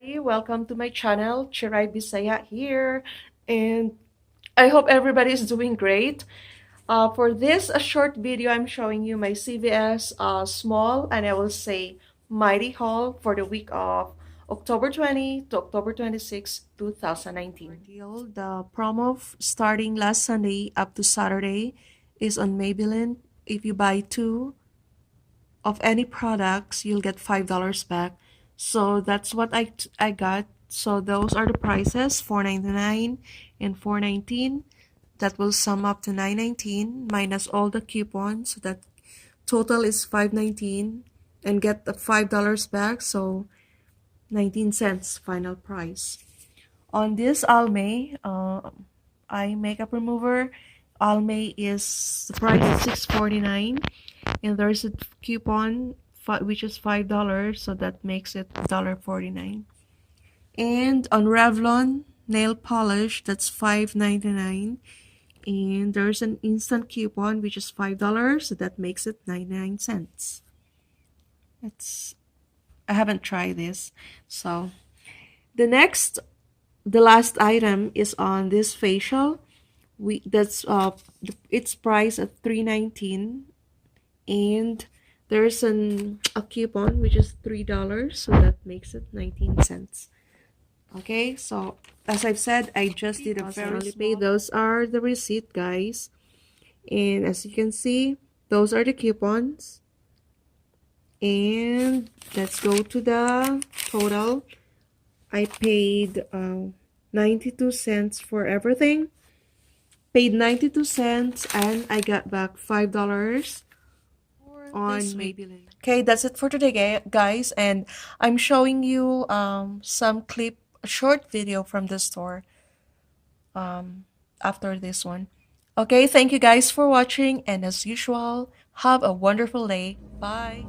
Hey, welcome to my channel, Cheraybisaya here, and I hope everybody is doing great. For this a short video, I'm showing you my CVS small and I will say mighty haul for the week of October 20 to October 26, 2019. Deal. The promo starting last Sunday up to Saturday is on Maybelline. If you buy two of any products, you'll get $5 back. So that's what I got. So those are the prices, $4.99 and $4.19. That will sum up to $9.19 minus all the coupons. So that total is $5.19 and get the $5 back. So 19 cents final price. On this Almay, eye makeup remover, Almay is the price is $6.49, and there's a coupon which is $5, so that makes it $1.49. And on Revlon nail polish, that's $5.99, and there's an instant coupon which is $5, so that makes it 99 cents. I haven't tried this. So the last item is on this facial. Its price at $3.19, and there's a coupon which is $3, so that makes it 19 cents. Okay, so as I've said, I just did a very small. Those are the receipt, guys, and as you can see, those are the coupons. And let's go to the total. I paid 92 cents for everything. Paid 92 cents and I got back $5 on Maybelline. Okay, that's it for today, guys. And I'm showing you a short video from the store after this one. Okay, thank you guys for watching. And as usual, have a wonderful day. Bye.